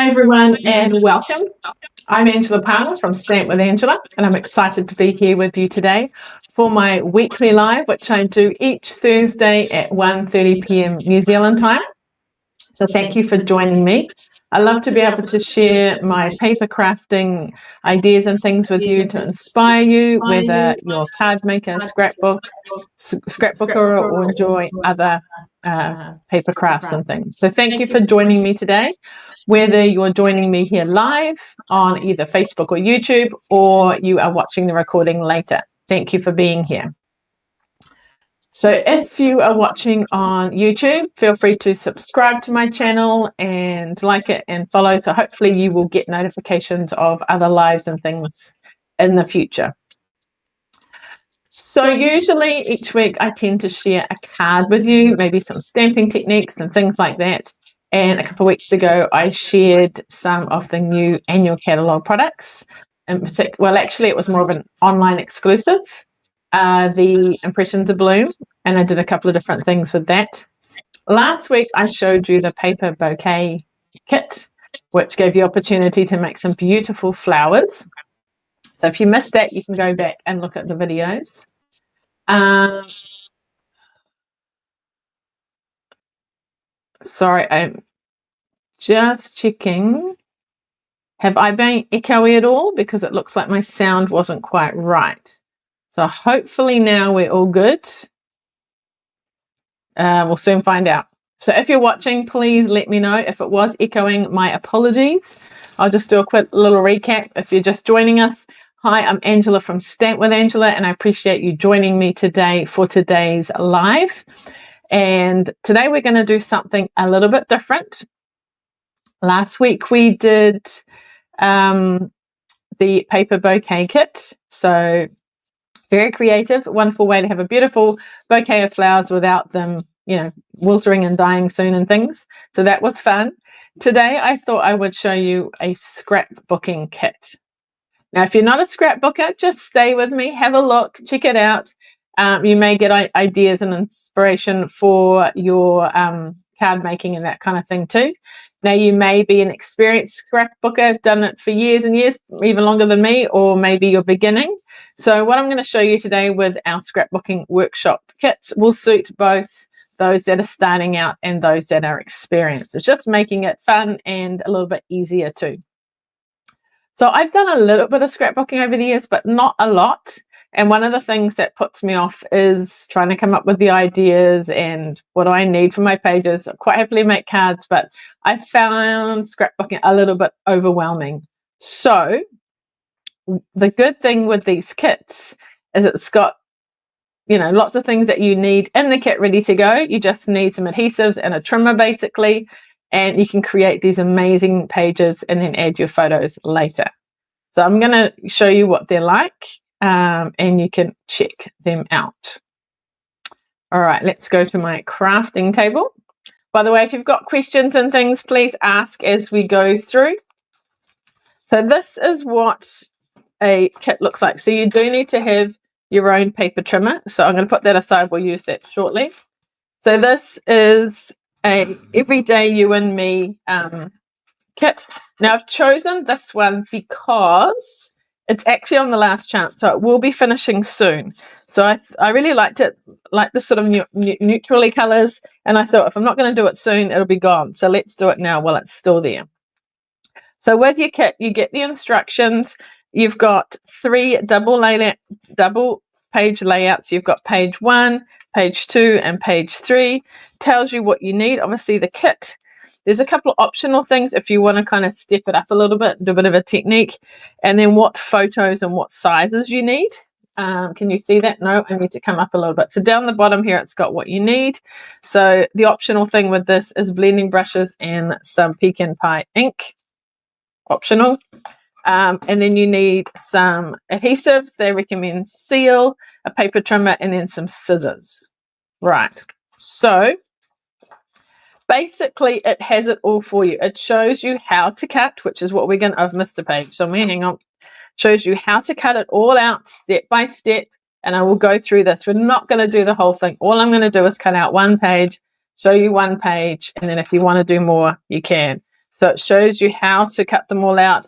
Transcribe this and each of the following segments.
Hi everyone and welcome. I'm Angela Palmer from Stamp with Angela and I'm excited to be here with you today for my weekly live, which I do each Thursday at 1:30 p.m. New Zealand time. So thank you for joining me. I love to be able to share my paper crafting ideas and things with you to inspire you, whether you're a card maker, scrapbooker, or enjoy other paper crafts and things. So thank you for joining me today, whether you're joining me here live on either Facebook or YouTube, or you are watching the recording later. Thank you for being here. So if you are watching on YouTube, feel free to subscribe to my channel and like it and follow. So hopefully you will get notifications of other lives and things in the future. So usually each week I tend to share a card with you, maybe some stamping techniques and things like that. And a couple of weeks ago, I shared some of the new annual catalogue products. In particular, well, actually, it was more of an online exclusive, the Impressions of Bloom, and I did a couple of different things with that. Last week, I showed you the paper bouquet kit, which gave you opportunity to make some beautiful flowers. So if you missed that, you can go back and look at the videos. Sorry, I'm just checking. Have I been echoey at all? Because it looks like my sound wasn't quite right. So hopefully now we're all good. We'll soon find out. So if you're watching, please let me know. If it was echoing, my apologies. I'll just do a quick little recap. If you're just joining us, hi, I'm Angela from Stamp with Angela, and I appreciate you joining me today for today's live. And today we're going to do something a little bit different. Last week we did the paper bouquet kit. So very creative, wonderful way to have a beautiful bouquet of flowers without them, wilting and dying soon and things. So that was fun. Today I thought I would show you a scrapbooking kit. Now, if you're not a scrapbooker, just stay with me, have a look, check it out. You may get ideas and inspiration for your card making and that kind of thing too. Now, you may be an experienced scrapbooker, done it for years and years, even longer than me, or maybe you're beginning. So what I'm going to show you today with our scrapbooking workshop kits will suit both those that are starting out and those that are experienced. It's just making it fun and a little bit easier too. So I've done a little bit of scrapbooking over the years, but not a lot. And one of the things that puts me off is trying to come up with the ideas and what do I need for my pages. I quite happily make cards, but I found scrapbooking a little bit overwhelming. So the good thing with these kits is it's got, lots of things that you need in the kit ready to go. You just need some adhesives and a trimmer basically, and you can create these amazing pages and then add your photos later. So I'm going to show you what they're like. And you can check them out. All right, let's go to my crafting table. By the way, if you've got questions and things, please ask as we go through. So this is what a kit looks like. So you do need to have your own paper trimmer. So I'm going to put that aside. We'll use that shortly. So this is a everyday you and me kit. Now I've chosen this one because it's actually on the last chance, so it will be finishing soon. So I really liked it, like the sort of neutrally colors, and I thought if I'm not going to do it soon, it'll be gone. So let's do it now while it's still there. So with your kit, you get the instructions. You've got 3 double page layouts. You've got page 1, page 2, and page 3. Tells you what you need. Obviously, the kit. There's a couple of optional things if you want to kind of step it up a little bit, do a bit of a technique, and then what photos and what sizes you need. Can you see that? No, I need to come up a little bit. So down the bottom here, it's got what you need. So the optional thing with this is blending brushes and some pecan pie ink. Optional. And then you need some adhesives. They recommend seal, a paper trimmer, and then some scissors. Right. So basically, it has it all for you. It shows you how to cut, which is what we're going to, I've missed a page, so I'm going to hang on. Shows you how to cut it all out step by step, and I will go through this. We're not going to do the whole thing. All I'm going to do is cut out one page, show you one page, and then if you want to do more, you can. So it shows you how to cut them all out.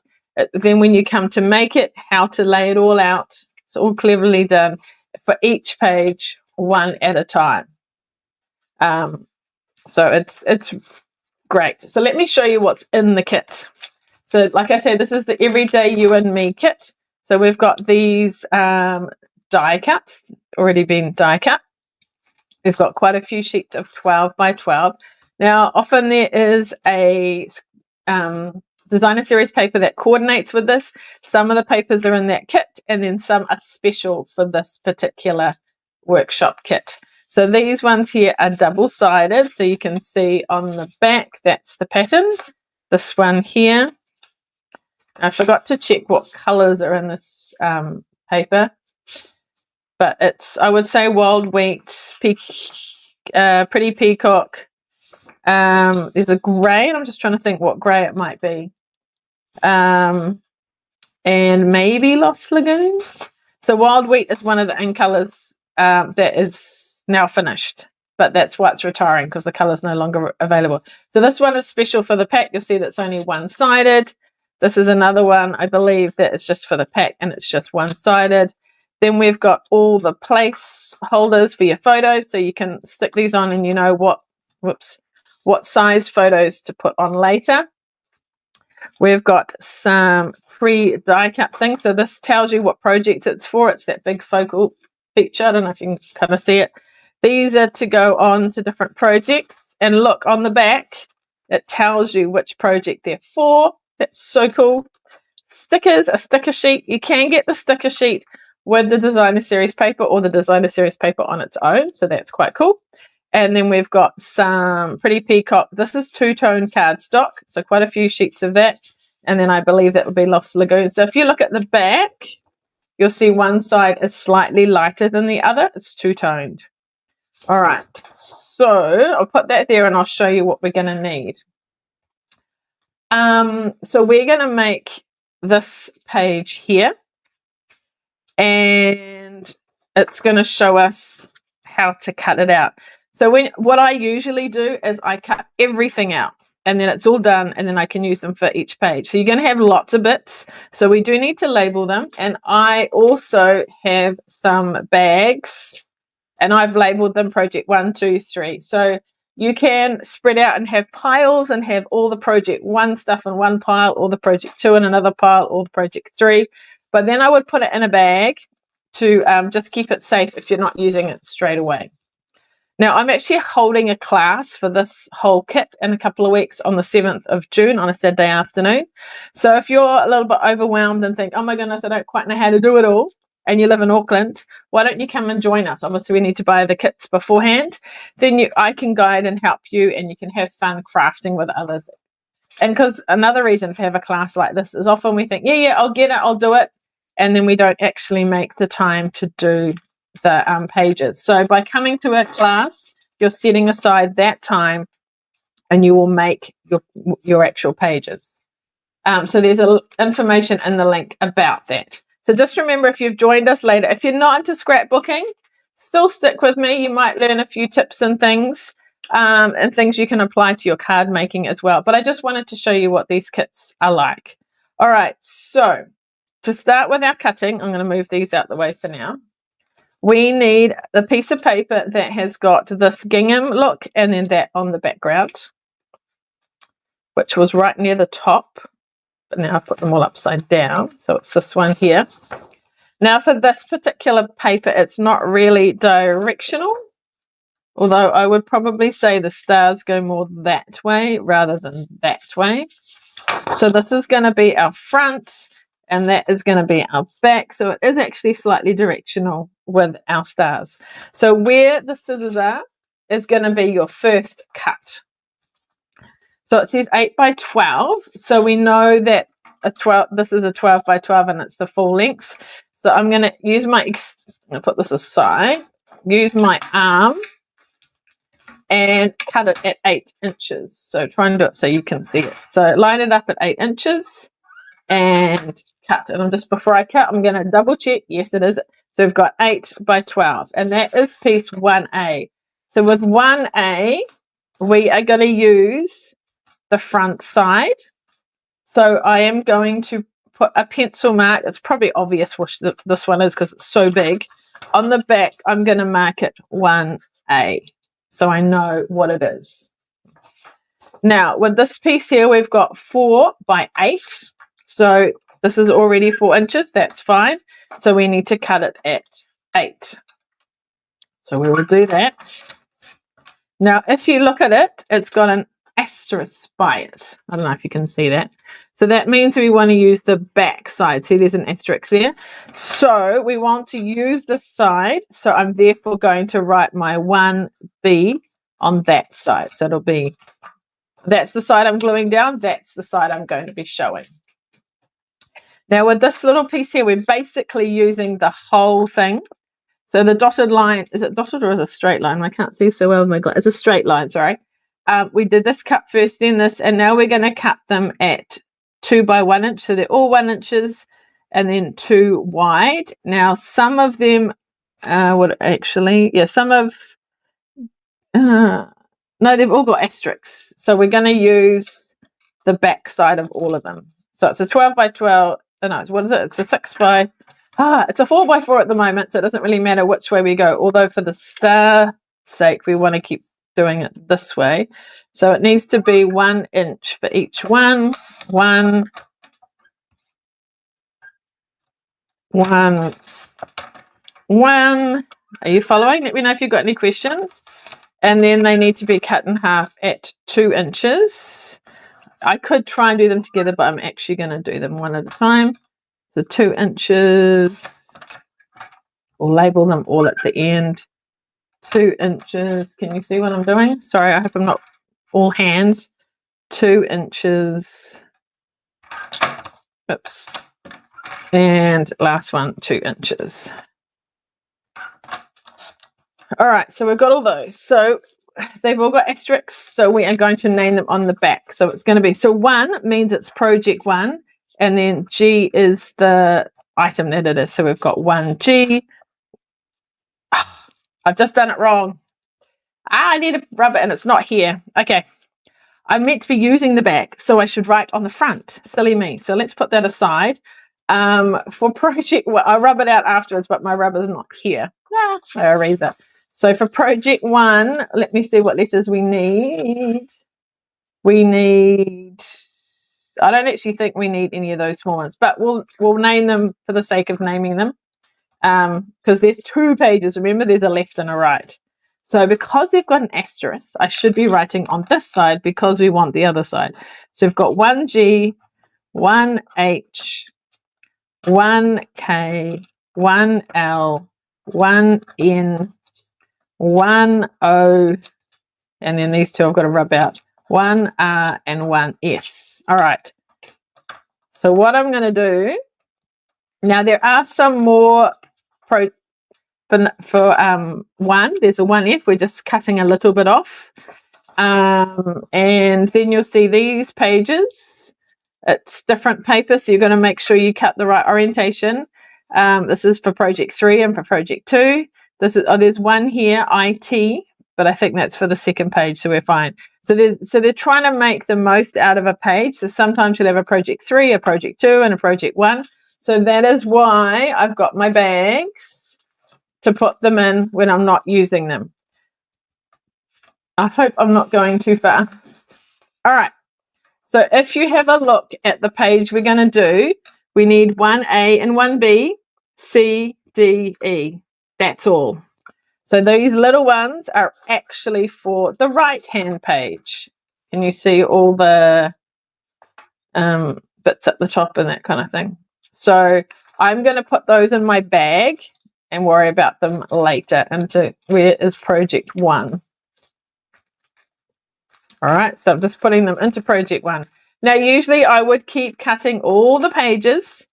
Then when you come to make it, how to lay it all out. It's all cleverly done for each page, one at a time. So it's great. So let me show you what's in the kit. So like I said, this is the Everyday You and Me kit. So we've got these die cuts, already been die cut. We've got quite a few sheets of 12 by 12. Now, often there is a designer series paper that coordinates with this. Some of the papers are in that kit, and then some are special for this particular workshop kit. So these ones here are double-sided, so you can see on the back, that's the pattern. This one here, I forgot to check what colours are in this paper, but it's, I would say, Wild Wheat, Pretty Peacock. There's a grey, and I'm just trying to think what grey it might be. And maybe Lost Lagoon. So Wild Wheat is one of the in colours that is now finished, but that's why it's retiring, because the colour is no longer available. So this one is special for the pack. You'll see that's only one-sided. This is another one, I believe, that is just for the pack, and it's just one-sided. Then we've got all the place holders for your photos, so you can stick these on and you know what size photos to put on later. We've got some pre-die cut things. So this tells you what project it's for. It's that big focal feature. I don't know if you can kind of see it. These are to go on to different projects. And look, on the back, it tells you which project they're for. That's so cool. Stickers, a sticker sheet. You can get the sticker sheet with the designer series paper or the designer series paper on its own. So that's quite cool. And then we've got some Pretty Peacock. This is two-tone cardstock, so quite a few sheets of that. And then I believe that would be Lost Lagoon. So if you look at the back, you'll see one side is slightly lighter than the other. It's two-toned. All right, so I'll put that there and I'll show you what we're going to need. So we're going to make this page here, and it's going to show us how to cut it out. So what I usually do is I cut everything out, and then it's all done, and then I can use them for each page. So you're going to have lots of bits. So we do need to label them. And I also have some bags, and I've labeled them project 1, 2, 3. So you can spread out and have piles and have all the project 1 stuff in one pile, all the project 2 in another pile, all the project 3. But then I would put it in a bag to just keep it safe if you're not using it straight away. Now, I'm actually holding a class for this whole kit in a couple of weeks on the 7th of June on a Saturday afternoon. So if you're a little bit overwhelmed and think, oh my goodness, I don't quite know how to do it all, and you live in Auckland, why don't you come and join us? Obviously, we need to buy the kits beforehand. Then I can guide and help you, and you can have fun crafting with others. And because another reason for have a class like this is often we think, yeah, I'll get it, I'll do it. And then we don't actually make the time to do the pages. So by coming to a class, you're setting aside that time and you will make your actual pages. So there's information in the link about that. So just remember, if you've joined us later, if you're not into scrapbooking, still stick with me. You might learn a few tips and things you can apply to your card making as well. But I just wanted to show you what these kits are like. All right, so to start with our cutting, I'm going to move these out the way for now. We need a piece of paper that has got this gingham look and then that on the background, which was right near the top. But now I've put them all upside down. So it's this one here. Now for this particular paper, it's not really directional, although I would probably say the stars go more that way rather than that way. So this is going to be our front, and that is going to be our back. So it is actually slightly directional with our stars. So where the scissors are is going to be your first cut. So it says 8 by 12. So we know that this is a 12 by 12 and it's the full length. So I'm going to use I'm going to put this aside, use my arm and cut it at 8 inches. So try and do it so you can see it. So line it up at 8 inches and cut. And before I cut, I'm going to double check. Yes, it is. So we've got 8 by 12 and that is piece 1A. So with 1A, we are going to use the front side. So I am going to put a pencil mark. It's probably obvious what this one is because it's so big. On the back, I'm going to mark it 1A so I know what it is. Now, with this piece here, we've got 4 by 8. So this is already 4 inches. That's fine. So we need to cut it at 8. So we will do that. Now, if you look at it, it's got an asterisk by it. I don't know if you can see that. So that means we want to use the back side. See, there's an asterisk there. So we want to use this side. So I'm therefore going to write my 1B on that side. So it'll be, that's the side I'm gluing down. That's the side I'm going to be showing. Now with this little piece here, we're basically using the whole thing. So the dotted line, is it dotted or is it a straight line? I can't see so well with my glass. It's a straight line, sorry. We did this cut first, then this, and now we're going to cut them at 2 by 1 inch. So they're all 1 inches and then 2 wide. Now some of them would actually, yeah, some of, no, they've all got asterisks. So we're going to use the back side of all of them. So it's a 12 by 12. Oh, no, what is it? It's a 6 by, it's a 4 by 4 at the moment. So it doesn't really matter which way we go. Although for the star sake, we want to keep doing it this way. So it needs to be 1 inch for each one. 1, 1, 1. Are you following? Let me know if you've got any questions. And then they need to be cut in half at 2 inches. I could try and do them together, but I'm actually going to do them one at a time. So 2 inches. We'll label them all at the end. 2 inches. Can you see what I'm doing? Sorry, I hope I'm not all hands. 2 inches. Oops. And last one, 2 inches. All right, so we've got all those. So they've all got asterisks, so we are going to name them on the back. So it's going to be, so 1 means it's project 1, and then G is the item that it is. So we've got 1G. I've just done it wrong. I need to rub it and it's not here. Okay. I'm meant to be using the back, so I should write on the front. Silly me. So let's put that aside. For project, well, I'll rub it out afterwards, but my rubber's not here. So I'll erase it. So for project 1, let me see what letters we need. We need, I don't actually think we need any of those small ones, but we'll name them for the sake of naming them. Because there's 2 pages. Remember, there's a left and a right. So because they've got an asterisk, I should be writing on this side because we want the other side. So we've got 1G, 1H, 1K, 1L, 1N, 1O, and then these 2 I've got to rub out. 1R and 1S. All right. So what I'm going to do, now there are some more for 1, there's a 1F, we're just cutting a little bit off. And then you'll see these pages. It's different paper, so you're going to make sure you cut the right orientation. This is for project 3 and for project 2. This is, there's one here, IT, but I think that's for the second page, so we're fine. So they're trying to make the most out of a page. So sometimes you'll have a project 3, a project 2, and a project 1. So that is why I've got my bags to put them in when I'm not using them. I hope I'm not going too fast. All right. So if you have a look at the page we're going to do, we need 1A and 1B, C, D, E. That's all. So these little ones are actually for the right-hand page. Can you see all the bits at the top and that kind of thing? So I'm going to put those in my bag and worry about them later. Into where is project 1? All right, so I'm just putting them into project 1. Now, usually I would keep cutting all the pages,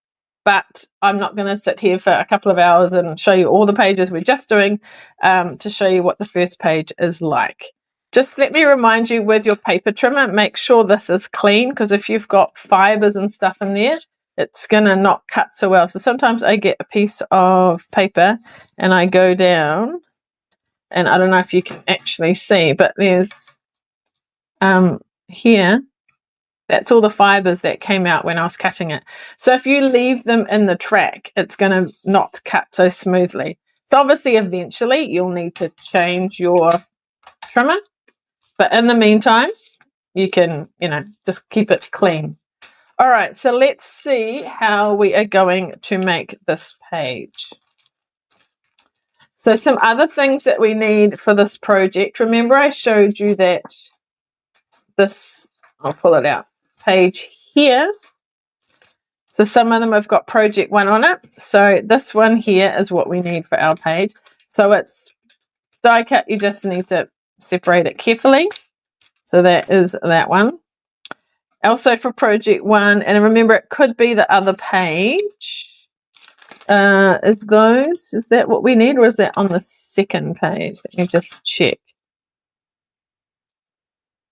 but I'm not going to sit here for a couple of hours and show you all the pages we're just doing to show you what the first page is like. Just let me remind you with your paper trimmer, make sure this is clean, because if you've got fibers and stuff in there, it's going to not cut so well. So sometimes I get a piece of paper and I go down, and I don't know if you can actually see, but there's here That's all the fibers that came out when I was cutting it. So if you leave them in the track, it's going to not cut so smoothly. So obviously, eventually, you'll need to change your trimmer. But in the meantime, you can, just keep it clean. All right, so let's see how we are going to make this page. So some other things that we need for this project. Remember I showed you that this, I'll pull it out, page here. So some of them have got project 1 on it. So this one here is what we need for our page. So it's die cut, you just need to separate it carefully. So that is that one. Also for project 1, and remember it could be the other page. Is that what we need, or is that on the second page? Let me just check.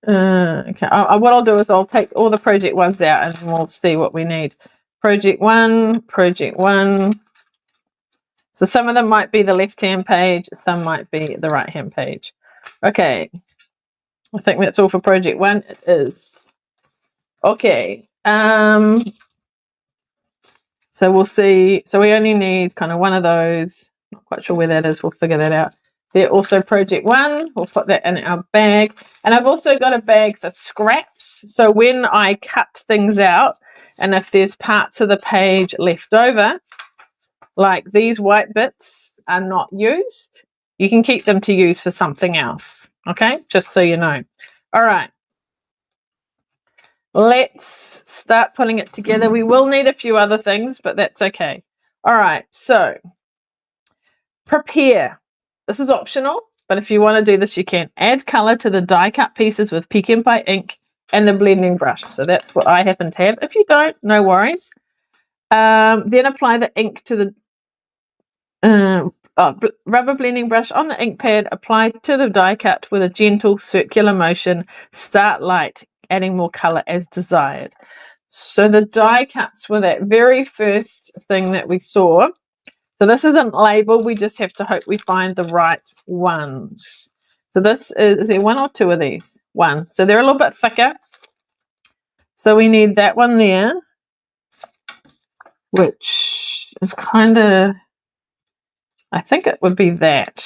Okay, what I'll do is I'll take all the project 1s out and we'll see what we need. Project 1. So some of them might be the left-hand page, some might be the right-hand page. Okay, I think that's all for project 1. It is. Okay, so we'll see. So we only need kind of one of those. Not quite sure where that is. We'll figure that out. They're also project 1. We'll put that in our bag. And I've also got a bag for scraps. So when I cut things out, and if there's parts of the page left over, like these white bits are not used, you can keep them to use for something else. Okay, just so you know. All right. Let's start putting it together. We will need a few other things, but that's okay. All right, so prepare. This is optional, but if you want to do this, you can. Add color to the die cut pieces with Pecan Pie ink and the blending brush. So that's what I happen to have. If you don't, no worries. Then apply the ink to the rubber blending brush on the ink pad. Apply to the die cut with a gentle circular motion. Start light, adding more color as desired. So the die cuts were that very first thing that we saw. So this isn't labeled, we just have to hope we find the right ones. So this is there 1 or 2 of these? 1. So they're a little bit thicker. So we need that one there, which is kind of, I think it would be that.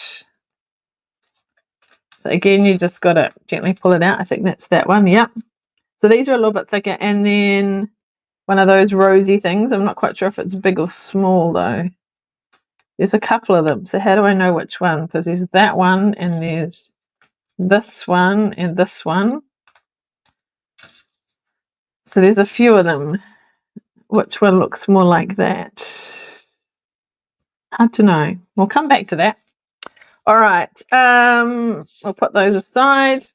So again, you just got to gently pull it out. I think that's that one. Yep. So these are a little bit thicker. And then one of those rosy things. I'm not quite sure if it's big or small though. There's a couple of them. So how do I know which one? Because there's that one and there's this one and this one. So there's a few of them. Which one looks more like that? Hard to know. We'll come back to that. All right. We'll put those aside.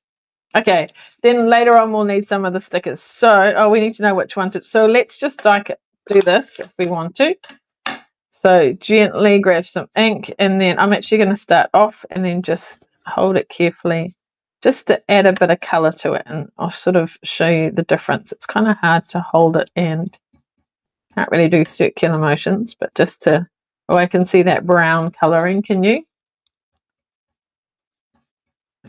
Okay. Then later on we'll need some of the stickers. So, we need to know which one to. So let's just do this if we want to. So gently grab some ink, and then I'm actually going to start off and then just hold it carefully just to add a bit of color to it, and I'll sort of show you the difference. It's kind of hard to hold it and can't really do circular motions, but just to, I can see that brown coloring. Can you?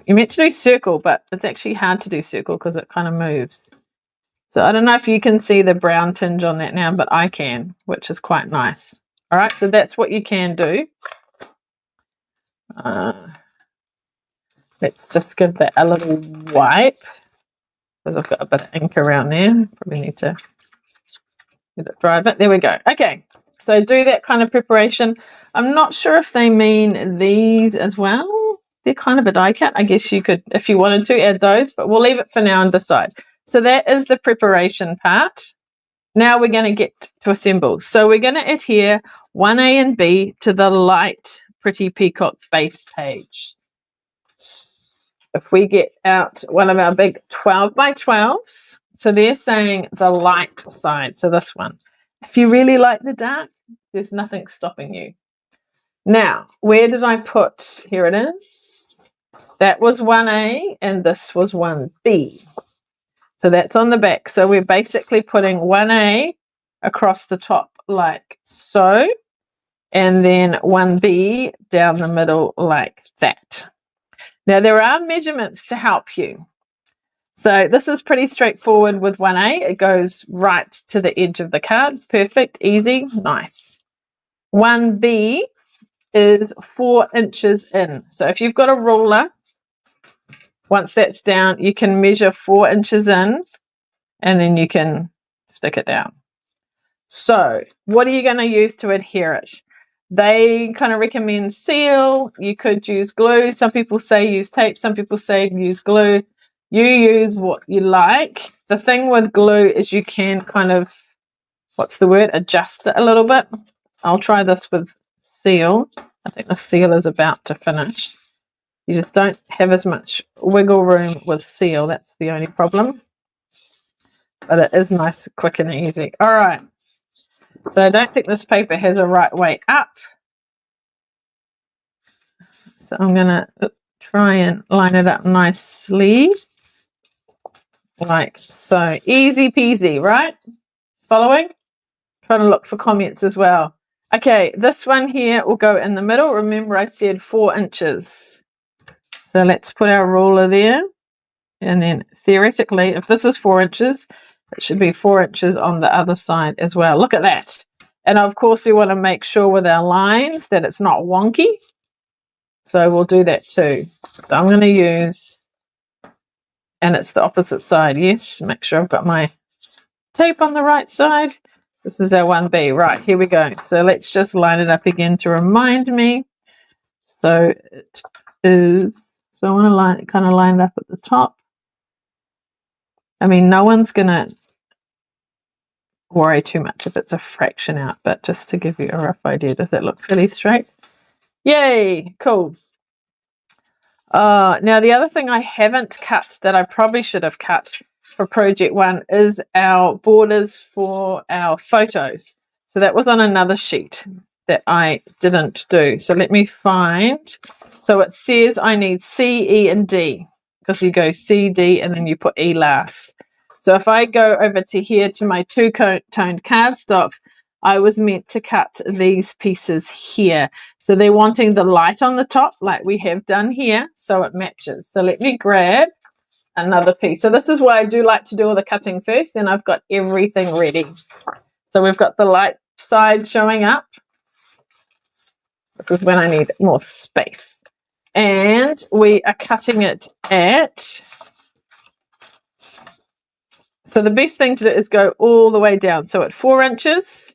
You're meant to do circle, but it's actually hard to do circle because it kind of moves. So I don't know if you can see the brown tinge on that now, but I can, which is quite nice. All right, so that's what you can do. Let's just give that a little wipe because I've got a bit of ink around there. Probably need to let it dry a bit. There we go. Okay, so do that kind of preparation. I'm not sure if they mean these as well. They're kind of a die cut. I guess you could, if you wanted to, add those, but we'll leave it for now and decide. So that is the preparation part. Now we're going to get to assemble. So we're going to adhere 1A and B to the light Pretty Peacock base page. If we get out one of our big 12 by 12s, so they're saying the light side, so this one. If you really like the dark, there's nothing stopping you. Now, where did I put, here it is. That was 1A and this was 1B. So that's on the back. So we're basically putting 1A across the top like so, and then 1B down the middle like that. Now there are measurements to help you. So this is pretty straightforward with 1A. It goes right to the edge of the card. Perfect, easy, nice. 1B is 4 inches in. So if you've got a ruler, once that's down, you can measure 4 inches in and then you can stick it down. So what are you going to use to adhere it? They kind of recommend seal. You could use glue. Some people say use tape. Some people say use glue. You use what you like. The thing with glue is you can kind of, what's the word, adjust it a little bit. I'll try this with seal. I think the seal is about to finish. You just don't have as much wiggle room with seal. That's the only problem. But it is nice, quick and easy. All right. So I don't think this paper has a right way up. So I'm going to try and line it up nicely. Like so. Easy peasy, right? Following? Trying to look for comments as well. Okay, this one here will go in the middle. Remember I said 4 inches. So let's put our ruler there. And then theoretically, if this is 4 inches, it should be 4 inches on the other side as well. Look at that. And of course, we want to make sure with our lines that it's not wonky. So we'll do that too. So I'm going to use, and it's the opposite side. Yes, make sure I've got my tape on the right side. This is our 1B. Right, here we go. So let's just line it up again to remind me. So it is, so I want to kind of line it up at the top. I mean, no one's going to worry too much if it's a fraction out, but just to give you a rough idea, does that look fairly straight? Yay, cool. Now the other thing I haven't cut that I probably should have cut for project 1 is our borders for our photos. So that was on another sheet that I didn't do. So let me find. So it says I need C, E, and D, because you go C, D, and then you put E last. So if I go over to here to my two-toned cardstock, I was meant to cut these pieces here. So they're wanting the light on the top like we have done here, so it matches. So let me grab another piece. So this is why I do like to do all the cutting first, then I've got everything ready. So we've got the light side showing up. This is when I need more space. And we are cutting it at, so the best thing to do is go all the way down. So at 4 inches,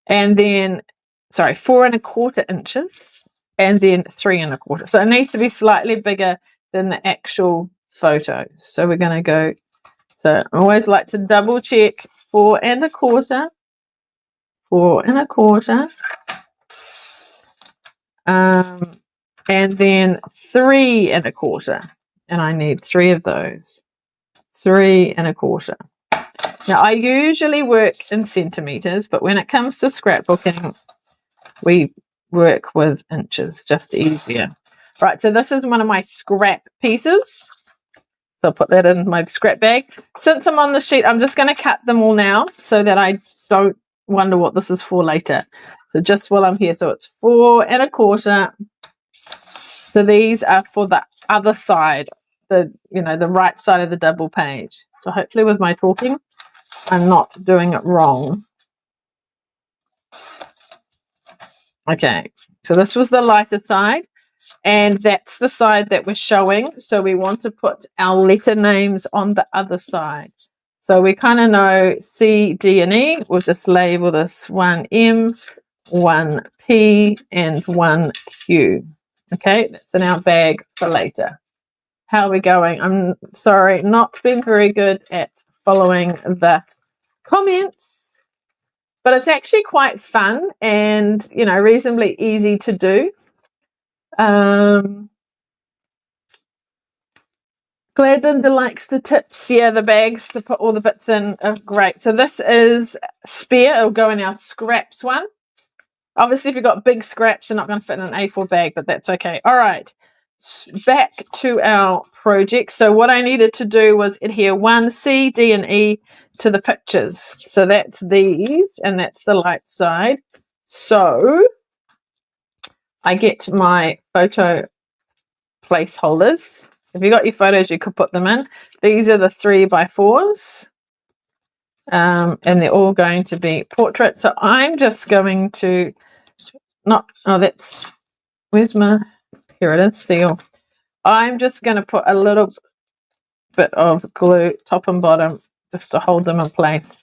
and then, sorry, 4 1/4 inches, and then 3 1/4. So it needs to be slightly bigger than the actual photo. So we're going to go, so I always like to double check 4 1/4, 4 1/4, and then 3 1/4, and I need 3 of those. 3 1/4. Now I usually work in centimeters, but when it comes to scrapbooking, we work with inches, just easier. Right, so this is one of my scrap pieces. So I'll put that in my scrap bag. Since I'm on the sheet, I'm just going to cut them all now so that I don't wonder what this is for later. So just while I'm here, so it's 4 1/4. So these are for the other side, the right side of the double page. So hopefully with my talking, I'm not doing it wrong. Okay, so this was the lighter side, and that's the side that we're showing. So we want to put our letter names on the other side. So we kind of know C, D, and E. We'll just label this 1M, 1P, and 1Q. Okay, that's in our bag for later. How are we going? I'm sorry, not been very good at following the comments, but it's actually quite fun and, reasonably easy to do. Glad Linda likes the tips. Yeah, the bags to put all the bits in are great. So this is spare. It'll go in our scraps one. Obviously, if you've got big scraps, you're not going to fit in an A4 bag, but that's okay. All right, back to our project. So what I needed to do was adhere 1, C, D, and E to the pictures. So that's these, and that's the light side. So I get my photo placeholders. If you got your photos, you could put them in. These are the 3x4s. And they're all going to be portraits. So I'm just going to where's my, here it is, seal. I'm just going to put a little bit of glue top and bottom just to hold them in place.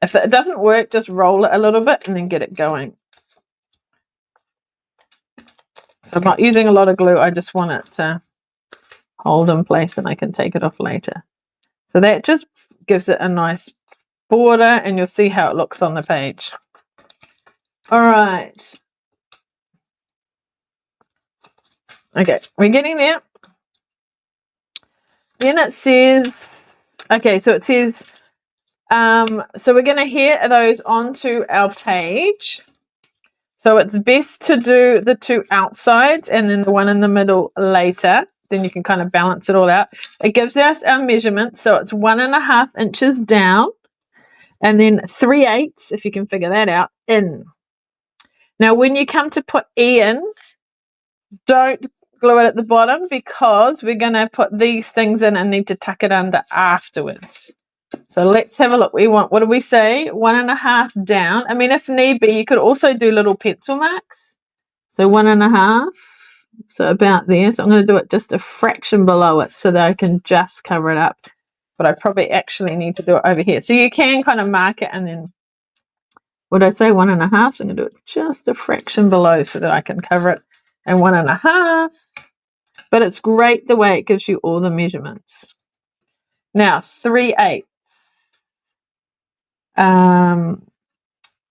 If it doesn't work, just roll it a little bit and then get it going. So I'm not using a lot of glue. I just want it to hold in place and I can take it off later. So that just gives it a nice border and you'll see how it looks on the page. All right. Okay, we're getting there. Then it says, okay, so it says, so we're going to head those onto our page. So it's best to do the two outsides and then the one in the middle later. Then you can kind of balance it all out. It gives us our measurements. So it's 1.5 inches down and then 3/8, if you can figure that out, in. Now, when you come to put E in, don't glue it at the bottom because we're going to put these things in and need to tuck it under afterwards. So let's have a look. We want, what do we say? 1.5 down. I mean, if need be, you could also do little pencil marks. So 1.5. So about there. So I'm going to do it just a fraction below it so that I can just cover it up. But I probably actually need to do it over here. So you can kind of mark it and then, what did I say? 1.5. So I'm going to do it just a fraction below so that I can cover it. And 1.5. But it's great the way it gives you all the measurements. Now 3/8.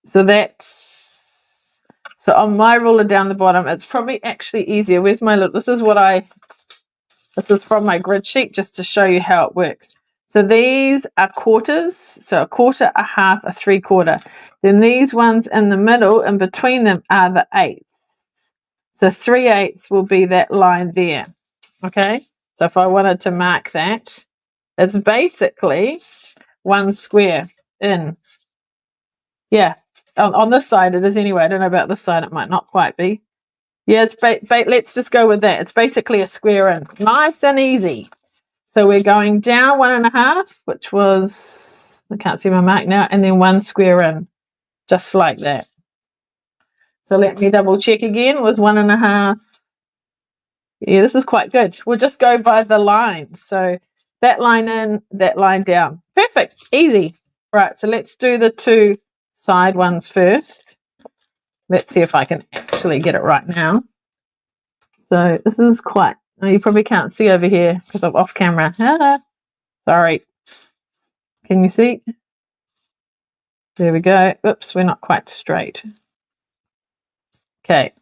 So that's, so on my ruler down the bottom, it's probably actually easier. Where's my little, this is from my grid sheet just to show you how it works. So these are quarters, so 1/4, 1/2, 3/4. Then these ones in the middle, in between them, are the 8ths. So 3/8 will be that line there. Okay, so if I wanted to mark that, it's basically 1 square in. Yeah, on this side it is anyway. I don't know about this side, it might not quite be. Yeah, it's let's just go with that. It's basically a square in. Nice and easy. So we're going down 1.5, which was, I can't see my mark now, and then 1 square in, just like that. So let me double check again. Was 1.5. Yeah, this is quite good. We'll just go by the lines. So that line in, that line down. Perfect. Easy. Right, so let's do the two side ones first. Let's see if I can actually get it right now. So this is quite, oh, you probably can't see over here because I'm off camera. Sorry. Can you see? There we go. Oops, we're not quite straight. Okay.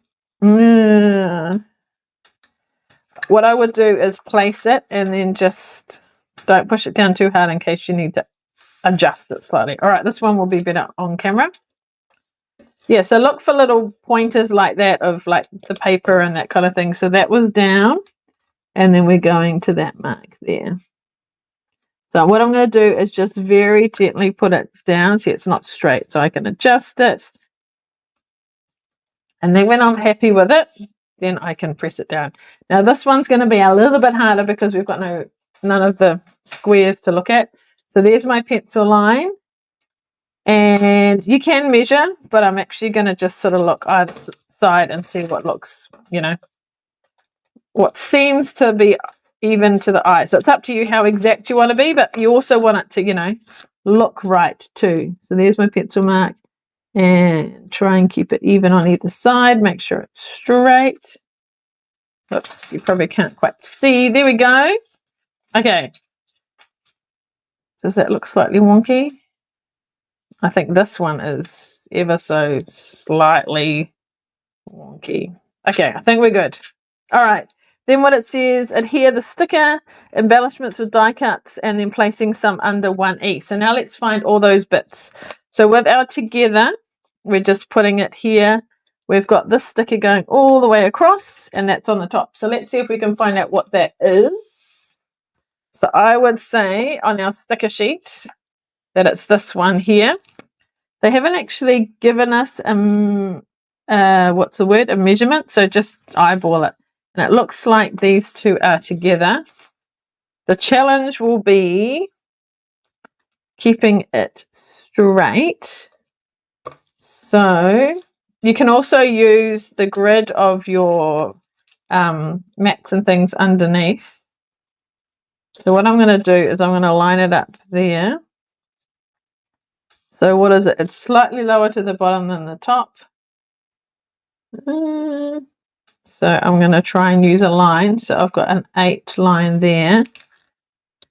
What I would do is place it and then just don't push it down too hard in case you need to adjust it slightly. All right, this one will be better on camera. Yeah, so look for little pointers like that of like the paper and that kind of thing. So that was down and then we're going to that mark there. So what I'm going to do is just very gently put it down. See, it's not straight, so I can adjust it. And then when I'm happy with it, then I can press it down. Now this one's going to be a little bit harder because we've got none of the squares to look at. So there's my pencil line. And you can measure, but I'm actually going to just sort of look either side and see what looks, you know, what seems to be even to the eye. So it's up to you how exact you want to be, but you also want it to, you know, look right too. So there's my pencil mark. And try and keep it even on either side. Make sure it's straight. Oops, you probably can't quite see. There we go. Okay. Does that look slightly wonky? I think this one is ever so slightly wonky. Okay, I think we're good. All right. Then what it says, adhere the sticker, embellishments with die cuts, and then placing some under 1E. So now let's find all those bits. So with our together, we're just putting it here. We've got this sticker going all the way across, and that's on the top. So let's see if we can find out what that is. So I would say on our sticker sheet that it's this one here. They haven't actually given us what's the word, a measurement, so just eyeball it. And it looks like these two are together. The challenge will be keeping it straight. So you can also use the grid of your mats and things underneath. So what I'm going to do is I'm going to line it up there. So what is it? It's slightly lower to the bottom than the top. So I'm going to try and use a line. So I've got an 8 line there.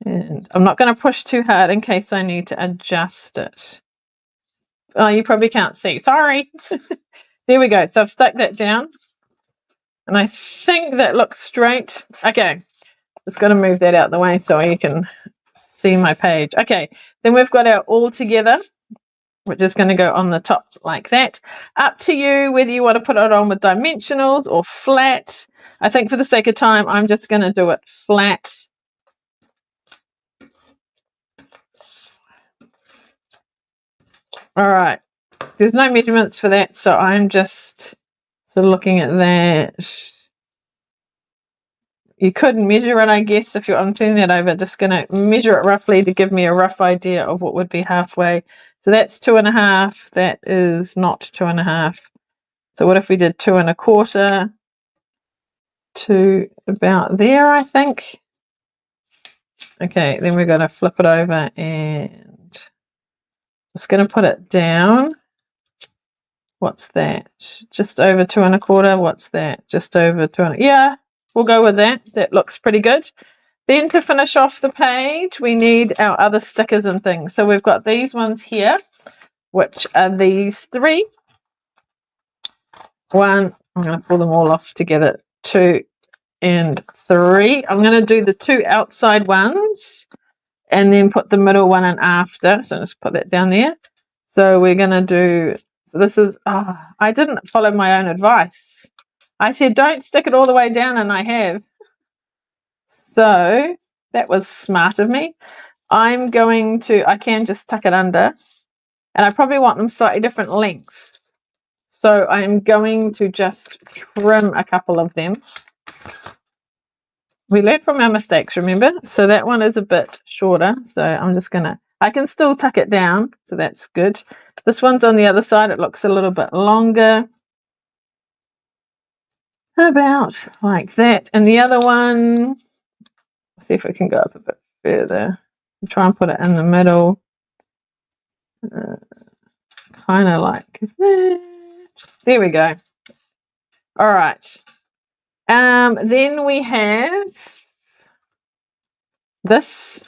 And I'm not going to push too hard in case I need to adjust it. Oh, you probably can't see. Sorry. There we go. So I've stuck that down. And I think that looks straight. Okay. Just got to move that out the way so you can see my page. Okay. Then we've got our all together, which is going to go on the top like that. Up to you whether you want to put it on with dimensionals or flat. I think for the sake of time, I'm just going to do it flat. All right. There's no measurements for that, so I'm just sort of looking at that. You could measure it, I guess, if I'm turning it over. Just going to measure it roughly to give me a rough idea of what would be halfway. So that's 2.5. That is not 2.5. So what if we did 2 1/4 to about there, I think. Okay, then we're going to flip it over and just going to put it down. What's that? Just over 2 1/4. What's that? Just over 2 Yeah, we'll go with that. That looks pretty good. Then to finish off the page, we need our other stickers and things. So we've got these ones here, which are these 3. 1, I'm going to pull them all off together. 2 and 3. I'm going to do the 2 outside ones and then put the middle one in after. So just put that down there. So we're going to do, so this is, I didn't follow my own advice. I said, don't stick it all the way down, and I have. So that was smart of me. I'm going to, I can just tuck it under, and I probably want them slightly different lengths. So I'm going to just trim a couple of them. We learned from our mistakes, remember? So that one is a bit shorter. So I'm just going to, I can still tuck it down. So that's good. This one's on the other side. It looks a little bit longer. About like that. And the other one, see if we can go up a bit further. I'll try and put it in the middle. Kind of like that. There we go. All right. Then we have this,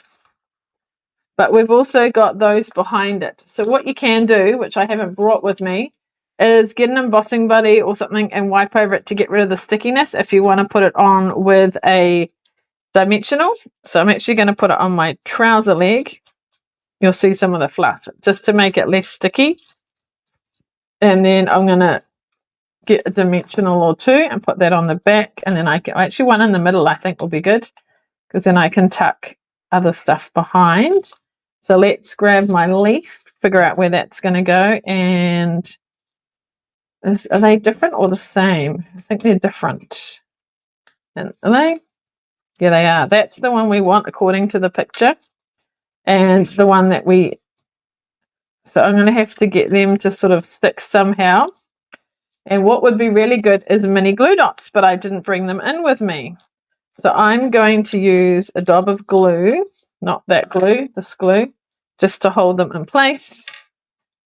but we've also got those behind it. So what you can do, which I haven't brought with me, is get an embossing buddy or something and wipe over it to get rid of the stickiness if you want to put it on with a dimensional. So I'm actually going to put it on my trouser leg. You'll see some of the fluff just to make it less sticky. And then I'm going to get a dimensional or 2 and put that on the back, and then I can actually one in the middle I think will be good, because then I can tuck other stuff behind. So let's grab my leaf, figure out where that's going to go. And are they different or the same? I think they're different. And are they? Yeah, they are. That's the one we want according to the picture, and the one that we, so I'm going to have to get them to sort of stick somehow. And what would be really good is mini glue dots, but I didn't bring them in with me. So I'm going to use a dab of glue, not that glue, this glue, just to hold them in place,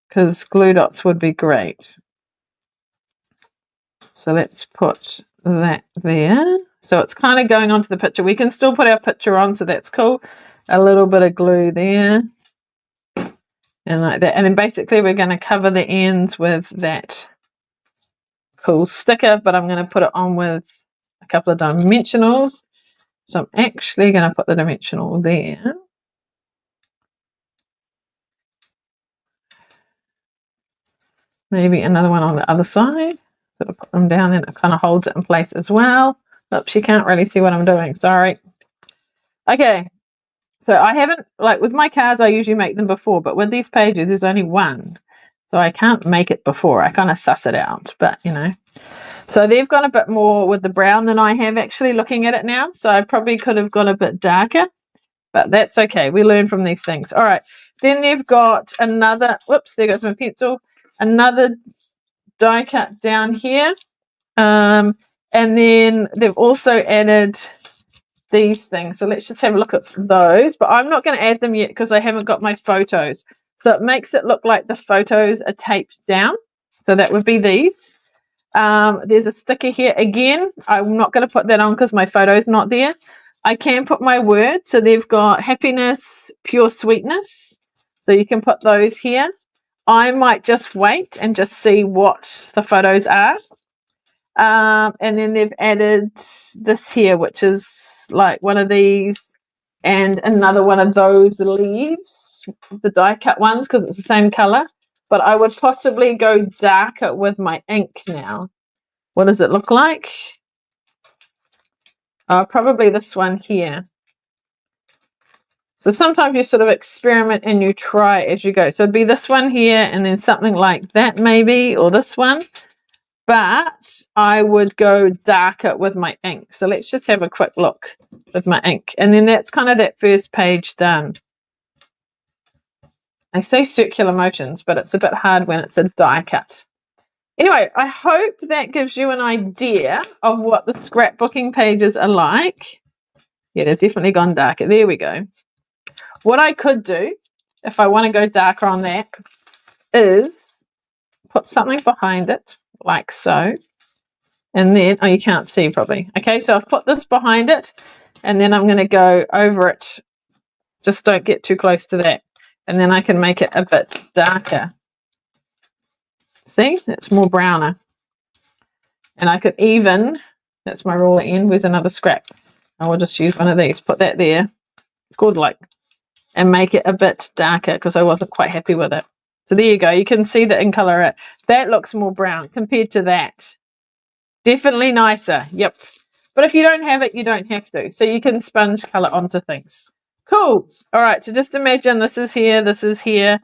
because glue dots would be great. So let's put that there. So it's kind of going onto the picture. We can still put our picture on, so that's cool. A little bit of glue there. And like that. And then basically we're going to cover the ends with that cool sticker, but I'm going to put it on with a couple of dimensionals. So I'm actually going to put the dimensional there. Maybe another one on the other side. Sort of put them down, and it kind of holds it in place as well. Oops, you can't really see what I'm doing. Sorry. Okay. So I haven't, like with my cards, I usually make them before, but with these pages, there's only one. So I can't make it before. I kind of suss it out, but you know, So they've gone a bit more with the brown than I have actually looking at it now. So I probably could have gone a bit darker, but that's okay. We learn from these things. All right. Then they've got another, whoops, there goes my pencil, another die cut down here. And then they've also added these things. So let's just have a look at those. But I'm not going to add them yet because I haven't got my photos. So it makes it look like the photos are taped down. So that would be these. There's a sticker here. Again, I'm not going to put that on because my photo's not there. I can put my words. So they've got happiness, pure sweetness. So you can put those here. I might just wait and just see what the photos are. And then they've added this here, which is like one of these and another one of those leaves, the die cut ones, because it's the same color. But I would possibly go darker with my ink now. What does it look like? Probably this one here. So sometimes you sort of experiment and you try as you go. So it'd be this one here and then something like that maybe, or this one. But I would go darker with my ink. So let's just have a quick look with my ink. And then that's kind of that first page done. I say circular motions, but it's a bit hard when it's a die cut. Anyway, I hope that gives you an idea of what the scrapbooking pages are like. Yeah, they've definitely gone darker. There we go. What I could do, if I want to go darker on that, is put something behind it, like so. And then, oh, you can't see probably. Okay, so I've put this behind it, and then I'm going to go over it. Just don't get too close to that. And then I can make it a bit darker. See, it's more browner. And I could even, that's my ruler end, where's another scrap? I will just use one of these, put that there. It's called like, and make it a bit darker because I wasn't quite happy with it. So there you go. You can see that in color it. That looks more brown compared to that. Definitely nicer. Yep. But if you don't have it, you don't have to. So you can sponge color onto things. Cool. All right. So just imagine this is here,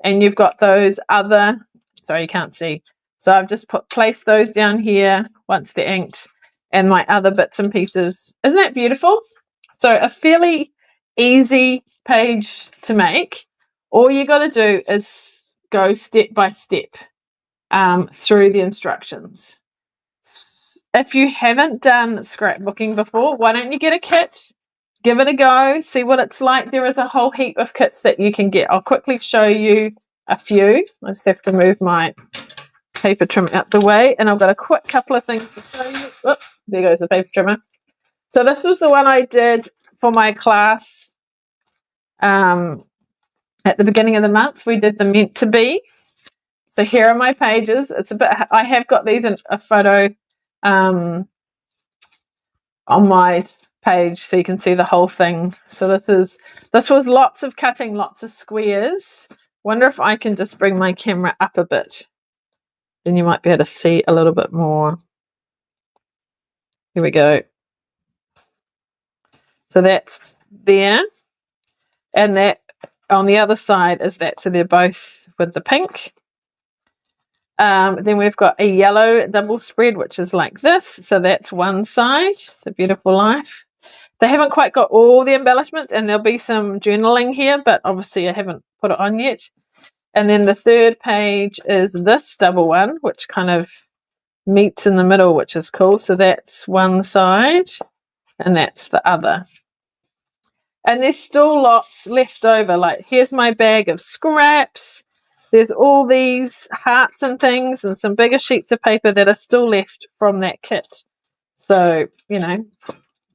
and you've got those other, sorry, you can't see. So I've just placed those down here once they're inked and my other bits and pieces. Isn't that beautiful? So a fairly easy page to make. All you got to do is go step by step through the instructions. If you haven't done scrapbooking before, why don't you get a kit? Give it a go, see what it's like. There is a whole heap of kits that you can get. I'll quickly show you a few. I just have to move my paper trim out the way, and I've got a quick couple of things to show you. Whoop, there goes the paper trimmer. So this was the one I did for my class at the beginning of the month. We did the meant to be. So here are my pages. It's a bit, I have got these in a photo on my page so you can see the whole thing. So this was lots of cutting, lots of squares. Wonder if I can just bring my camera up a bit, then you might be able to see a little bit more. Here we go. So that's there, and that on the other side is that. So they're both with the pink. Then we've got a yellow double spread, which is like this. So that's one side. It's a beautiful life. They haven't quite got all the embellishments, and there'll be some journaling here, but obviously I haven't put it on yet. And then the third page is this double one, which kind of meets in the middle, which is cool. So that's one side, and that's the other. And there's still lots left over. Like, here's my bag of scraps. There's all these hearts and things and some bigger sheets of paper that are still left from that kit. So, you know,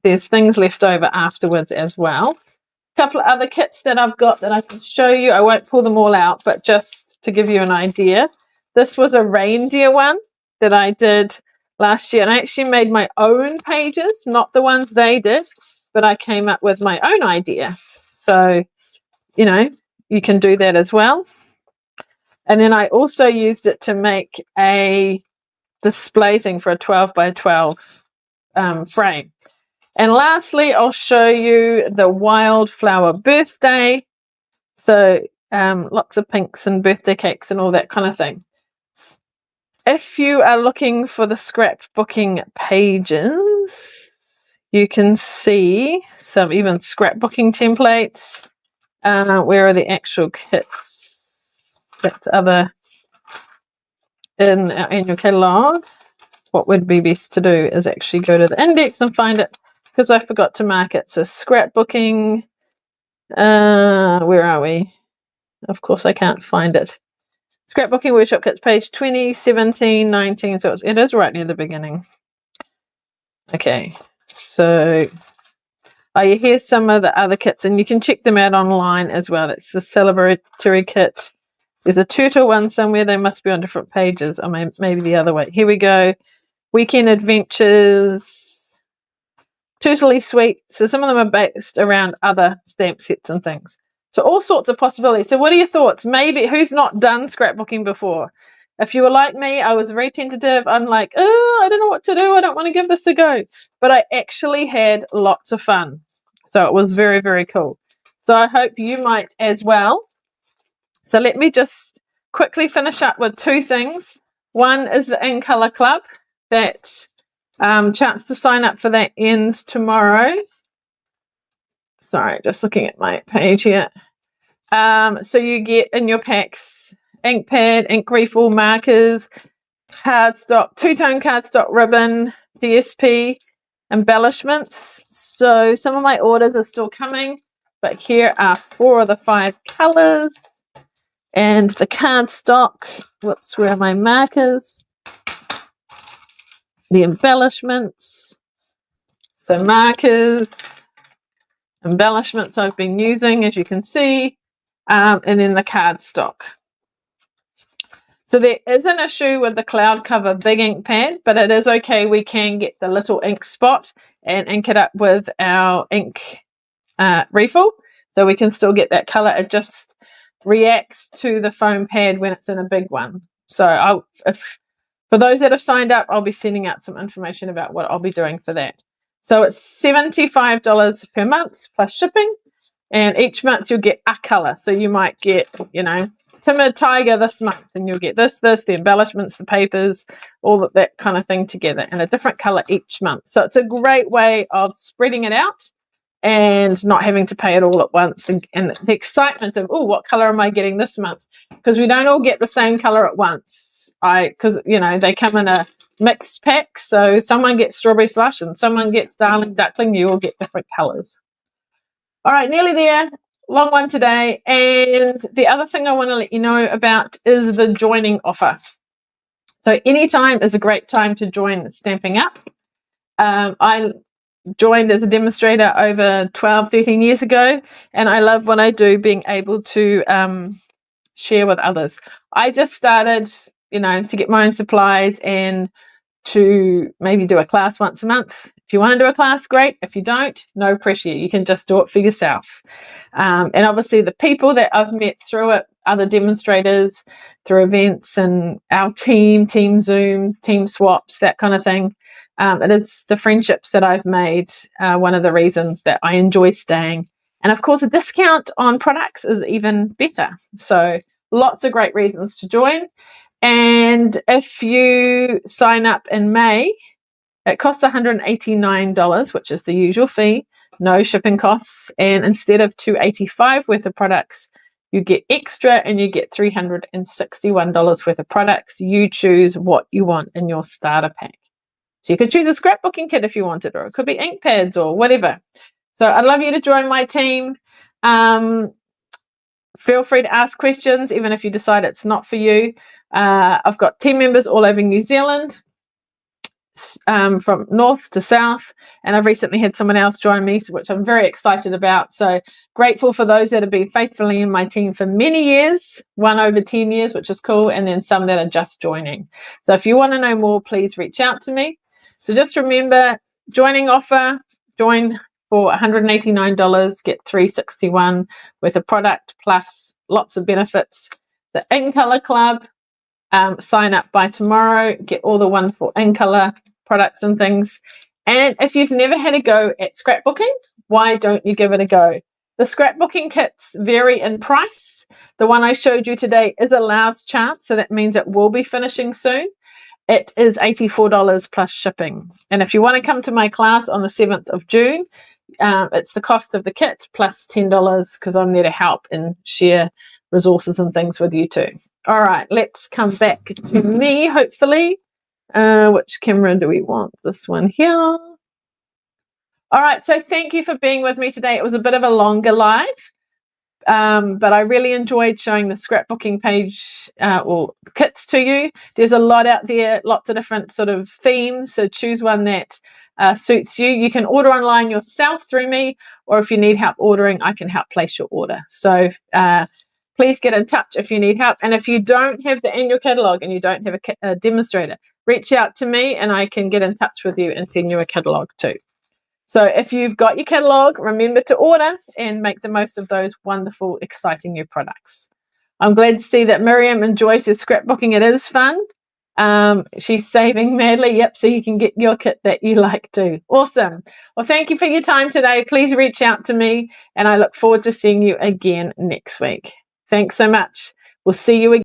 there's things left over afterwards as well. A couple of other kits that I've got that I can show you. I won't pull them all out, but just to give you an idea. This was a reindeer one that I did last year. And I actually made my own pages, not the ones they did, but I came up with my own idea. So, you know, you can do that as well. And then I also used it to make a display thing for a 12 by 12 frame. And lastly, I'll show you the wildflower birthday. So lots of pinks and birthday cakes and all that kind of thing. if you are looking for the scrapbooking pages, you can see some even scrapbooking templates. Where are the actual kits? That's other in our annual catalogue. What would be best to do is actually go to the index and find it, because I forgot to mark it. So scrapbooking, where are we? Of course I can't find it. Scrapbooking Workshop Kits, page 20, 17, 19. So it is right near the beginning. Okay, so here's some of the other kits, and you can check them out online as well. It's the celebratory kit. There's a turtle one somewhere. They must be on different pages, or maybe the other way. Here we go. Weekend Adventures. Turtley Sweet. So some of them are based around other stamp sets and things. So all sorts of possibilities. So what are your thoughts? Maybe who's not done scrapbooking before? If you were like me, I was very tentative. I'm like, oh, I don't know what to do. I don't want to give this a go. But I actually had lots of fun. So it was very, very cool. So I hope you might as well. So let me just quickly finish up with two things. One is the In Colour Club. That chance to sign up for that ends tomorrow. Sorry, just looking at my page here. So you get in your packs ink pad, ink refill, markers, cardstock, two-tone cardstock ribbon, DSP, embellishments. So some of my orders are still coming, but here are 4 of the 5 colors. And the cardstock, whoops, where are my markers? The embellishments. So markers, embellishments I've been using, as you can see, and then the cardstock. So there is an issue with the cloud cover big ink pad, but it is okay. We can get the little ink spot and ink it up with our ink refill, so we can still get that color. It just reacts to the foam pad when it's in a big one. So for those that have signed up, I'll be sending out some information about what I'll be doing for that. So it's $75 per month plus shipping, and each month you'll get a color. So you might get, Timid Tiger this month, and you'll get this, the embellishments, the papers, all of that kind of thing together, and a different color each month. So it's a great way of spreading it out and not having to pay it all at once, and the excitement of, oh, what color am I getting this month? Because we don't all get the same color at once. Because they come in a mixed pack, so someone gets Strawberry Slush and someone gets Darling Duckling. You all get different colors. All right, nearly there. Long one today. And the other thing I want to let you know about is the joining offer. So anytime is a great time to join Stampin' Up. I joined as a demonstrator over 12, 13 years ago, and I love what I do, being able to share with others. I just started, to get my own supplies and to maybe do a class once a month. If you want to do a class, great. If you don't, no pressure. You can just do it for yourself. And obviously the people that I've met through it, other demonstrators, through events, and our team Zooms, team swaps, that kind of thing. It is the friendships that I've made one of the reasons that I enjoy staying. And of course, a discount on products is even better. So lots of great reasons to join. And if you sign up in May, it costs $189, which is the usual fee, no shipping costs. And instead of $285 worth of products, you get extra, and you get $361 worth of products. You choose what you want in your starter pack. So you could choose a scrapbooking kit if you wanted, or it could be ink pads or whatever. So I'd love you to join my team. Feel free to ask questions, even if you decide it's not for you. I've got team members all over New Zealand, from north to south, and I've recently had someone else join me, which I'm very excited about. So grateful for those that have been faithfully in my team for many years, one over 10 years, which is cool, and then some that are just joining. So if you want to know more, please reach out to me. So just remember, joining offer, join for $189, get $361 worth of product, plus lots of benefits. The In Colour Club, sign up by tomorrow, get all the wonderful In Colour products and things. And if you've never had a go at scrapbooking, why don't you give it a go? The scrapbooking kits vary in price. The one I showed you today is a last chance, so that means it will be finishing soon. it is $84 plus shipping. And if you want to come to my class on the 7th of June, it's the cost of the kit plus $10 because I'm there to help and share resources and things with you too. All right, let's come back to me, hopefully. Which camera do we want? This one here. All right, so thank you for being with me today. It was a bit of a longer live, but I really enjoyed showing the scrapbooking page or kits to you. There's a lot out there, lots of different sort of themes, so choose one that suits you. You can order online yourself through me, or if you need help ordering, I can help place your order. So please get in touch if you need help. And if you don't have the annual catalogue and you don't have a demonstrator, reach out to me and I can get in touch with you and send you a catalogue too. So if you've got your catalogue, remember to order and make the most of those wonderful, exciting new products. I'm glad to see that Miriam enjoys her scrapbooking. It is fun. She's saving madly. Yep, so you can get your kit that you like too. Awesome. Well, thank you for your time today. Please reach out to me and I look forward to seeing you again next week. Thanks so much. We'll see you again.